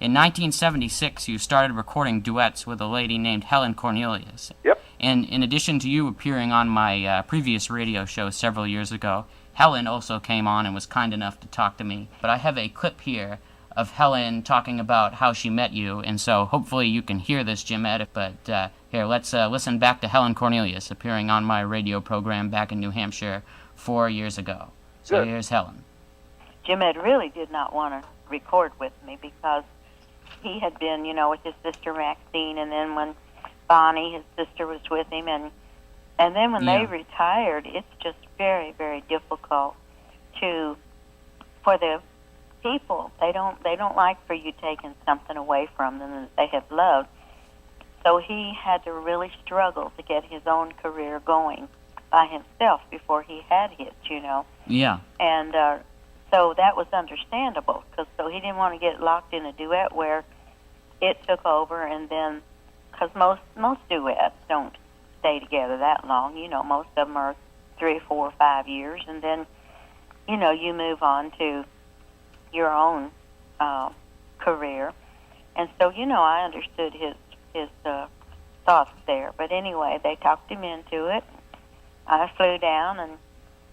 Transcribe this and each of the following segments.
In 1976, you started recording duets with a lady named Helen Cornelius. Yep. And in addition to you appearing on my previous radio show several years ago, Helen also came on and was kind enough to talk to me. But I have a clip here of Helen talking about how she met you, and so hopefully you can hear this, Jim Ed. But here, let's listen back to Helen Cornelius appearing on my radio program back in New Hampshire 4 years ago. So Good. Here's Helen. Jim Ed really did not want to record with me because he had been, with his sister Maxine, and then when Bonnie, his sister, was with him, and then when they retired, it's just very, very difficult for the people. They don't like for you taking something away from them that they have loved. So he had to really struggle to get his own career going by himself before he had hits, Yeah. And so that was understandable, so he didn't want to get locked in a duet where it took over, and then, because most duets don't stay together that long. Most of them are 3, 4, 5 years, and then, you move on to your own career. And so, I understood his thoughts there. But anyway, they talked him into it. I flew down and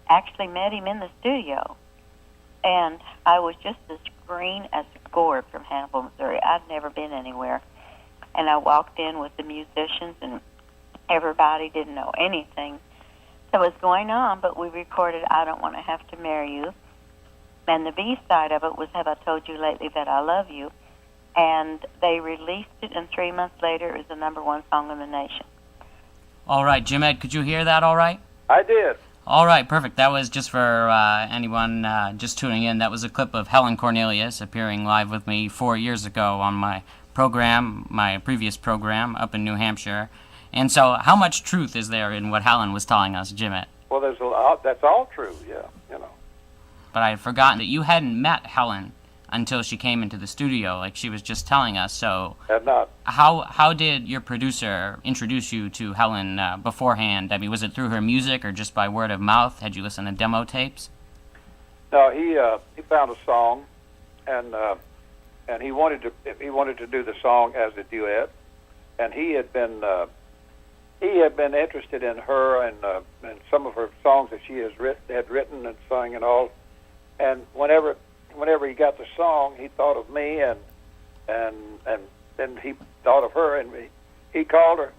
actually met him in the studio. And I was just as green as a gourd from Hannibal, Missouri. I'd never been anywhere. And I walked in with the musicians, and everybody didn't know anything that was going on, but we recorded I Don't Want to Have to Marry You. And the B-side of it was Have I Told You Lately That I Love You? And they released it, and 3 months later it was the #1 song in the nation. All right, Jim Ed, could you hear that all right? I did. All right, perfect. That was just for anyone just tuning in. That was a clip of Helen Cornelius appearing live with me 4 years ago on my program, my previous program up in New Hampshire. And so how much truth is there in what Helen was telling us, Jim Ed? Well, there's a lot. That's all true, yeah, But I had forgotten that you hadn't met Helen until she came into the studio, like she was just telling us. So Had not. how did your producer introduce you to Helen beforehand? I mean, was it through her music or just by word of mouth? Had you listened to demo tapes? No, he found a song, and he wanted to do the song as a duet, and he had been interested in her and some of her songs that she had written and sung and all. And whenever he got the song, he thought of me, and then he thought of her, and he called her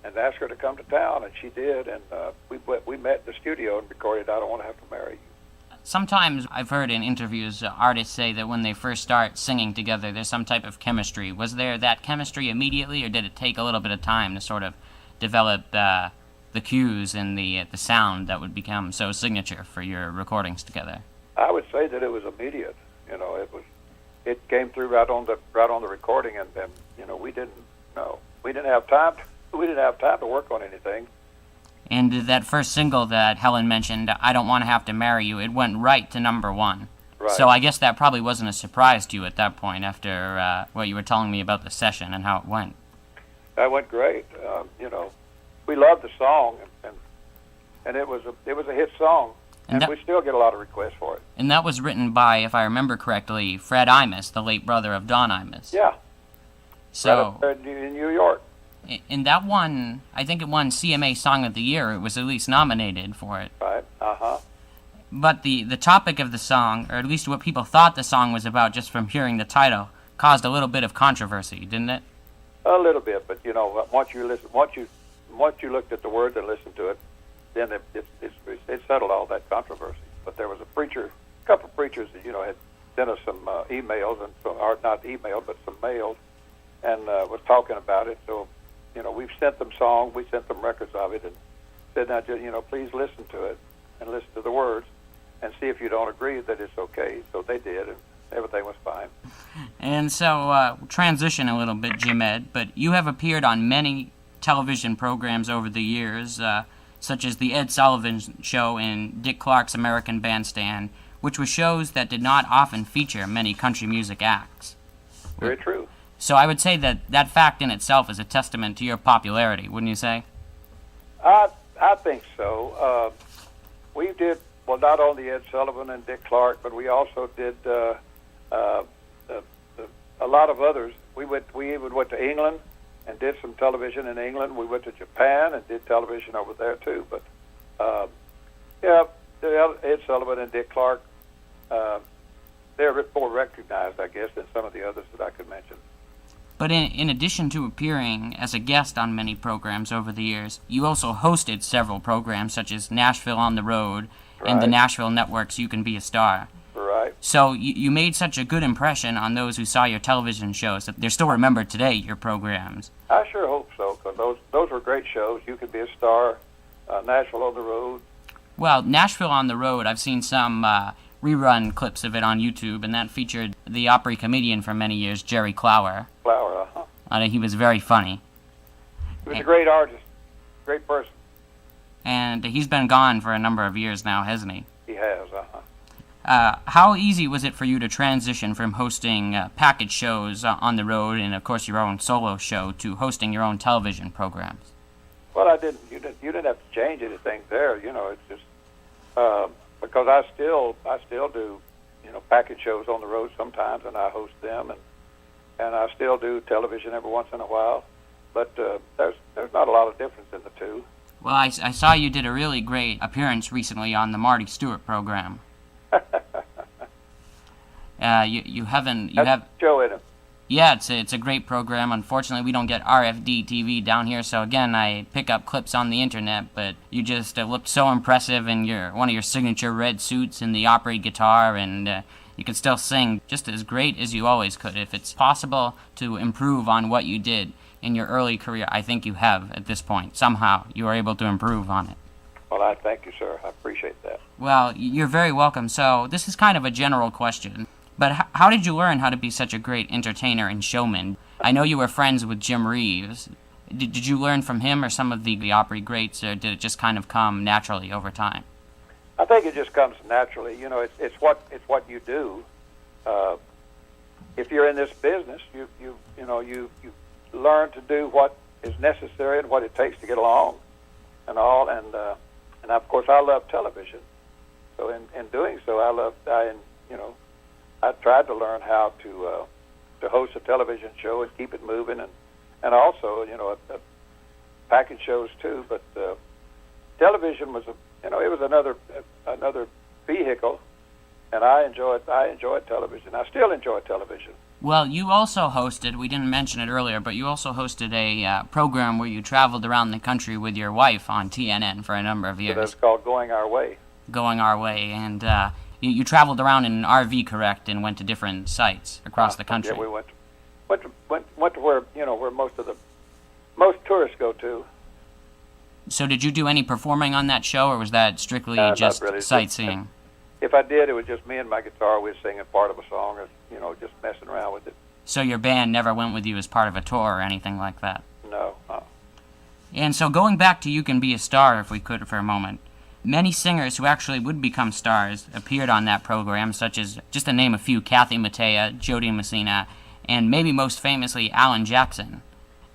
and asked her to come to town, and she did, and we met in the studio and recorded I Don't Want to Have to Marry You. Sometimes I've heard in interviews artists say that when they first start singing together, there's some type of chemistry. Was there that chemistry immediately, or did it take a little bit of time to sort of develop the cues and the sound that would become so signature for your recordings together? I would say that it was immediate. It came through right on the recording, and we didn't have time. We didn't have time to work on anything. And that first single that Helen mentioned, I Don't Want to Have to Marry You, it went right to #1. Right. So I guess that probably wasn't a surprise to you at that point after what you were telling me about the session and how it went. That went great. We loved the song, and it was a hit song. And we still get a lot of requests for it. And that was written by, if I remember correctly, Fred Imus, the late brother of Don Imus. Yeah. So right up there in New York. And that one, I think it won CMA Song of the Year. It was at least nominated for it. Right. Uh-huh. But the topic of the song, or at least what people thought the song was about just from hearing the title, caused a little bit of controversy, didn't it? A little bit, but once you looked at the words and listened to it, then it settled all that controversy. But there was a couple of preachers that had sent us some emails, and or not email, but some mails, and was talking about it. So we've sent them songs, we sent them records of it, and said, now please listen to it and listen to the words, and see if you don't agree that it's okay. So they did, and everything was fine. And so transition a little bit, Jim Ed, but you have appeared on many television programs over the years, such as The Ed Sullivan Show and Dick Clark's American Bandstand, which were shows that did not often feature many country music acts. Very true. So I would say that fact in itself is a testament to your popularity, wouldn't you say? I think so. We did, well, not only Ed Sullivan and Dick Clark, but we also did the a lot of others. We even went to England and did some television in England. We went to Japan and did television over there too. But yeah, Ed Sullivan and Dick Clark, they're a bit more recognized, I guess, than some of the others that I could mention. But in addition to appearing as a guest on many programs over the years, you also hosted several programs such as Nashville on the Road and the Nashville Network's You Can Be a Star. Right. So you made such a good impression on those who saw your television shows that they're still remembered today, your programs. I sure hope so, because those were great shows. You Could Be a Star, Nashville on the Road. Well, Nashville on the Road, I've seen some rerun clips of it on YouTube, and that featured the Opry comedian for many years, Jerry Clower. He was very funny. He was a great artist, great person. And he's been gone for a number of years now, hasn't he? He has, How easy was it for you to transition from hosting package shows on the road and, of course, your own solo show to hosting your own television programs? Well, I didn't. You didn't have to change anything there. You know, it's just because I still do, you know, package shows on the road sometimes, and I host them, and I still do television every once in a while. But there's not a lot of difference in the two. Well, I saw you did a really great appearance recently on the Marty Stewart program. You have show in it. Yeah, it's a great program. Unfortunately, we don't get RFD TV down here, so again, I pick up clips on the internet. But you just looked so impressive in one of your signature red suits and the Opry guitar, and you could still sing just as great as you always could. If it's possible to improve on what you did in your early career, I think you have at this point. Somehow, you were able to improve on it. Well, I thank you, sir. I appreciate that. Well, you're very welcome. So this is kind of a general question, but how did you learn how to be such a great entertainer and showman? I know you were friends with Jim Reeves. Did you learn from him or some of the Opry greats, or did it just kind of come naturally over time? I think it just comes naturally. You know, it's what you do. If you're in this business, you learn to do what is necessary and what it takes to get along, and all. And of course, I love television. So in doing so, I tried to learn how to host a television show and keep it moving, and also, you know, package shows too. But television was it was another vehicle, and I enjoyed television. I still enjoy television. Well, you also hosted, we didn't mention it earlier, but you also hosted a program where you traveled around the country with your wife on TNN for a number of years. So that's called Going Our Way. Going Our Way, and you traveled around in an RV, correct, and went to different sites across the country. Yeah, we went to where most tourists go to. So did you do any performing on that show, or was that strictly just really. sightseeing? If I did, it was just me and my guitar. We'd sing a part of a song, or just messing around with it. So your band never went with you as part of a tour or anything like that? No. And so going back to You Can Be a Star, if we could for a moment, many singers who actually would become stars appeared on that program, such as, just to name a few, Kathy Mattea, Jody Messina, and maybe most famously Alan Jackson.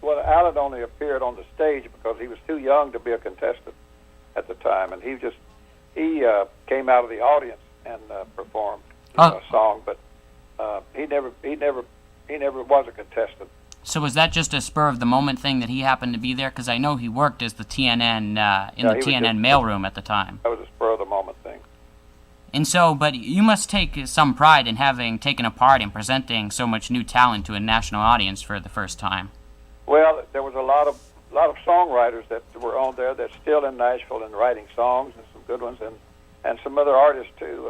Well, Alan only appeared on the stage because he was too young to be a contestant at the time, and he came out of the audience and performed a song, but he never was a contestant. So was that just a spur of the moment thing that he happened to be there? Because I know he worked as the TNN TNN mailroom at the time. That was a spur of the moment thing. And so, but you must take some pride in having taken a part in presenting so much new talent to a national audience for the first time. Well, there was a lot of songwriters that were on there that's still in Nashville and writing songs, and some good ones, and some other artists too.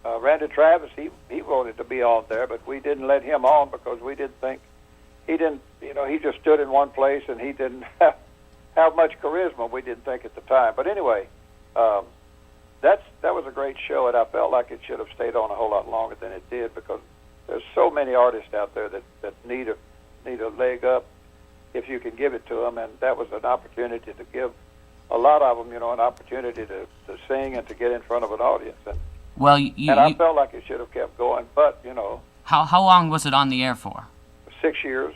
Randy Travis, he wanted to be on there, but we didn't let him on because we didn't think he just stood in one place and he didn't have much charisma. We didn't think at the time, but anyway, that was a great show, and I felt like it should have stayed on a whole lot longer than it did because there's so many artists out there that need a leg up if you can give it to them, and that was an opportunity to give a lot of them, an opportunity to sing and to get in front of an audience. And well, I felt like it should have kept going, but How long was it on the air for? 6 years.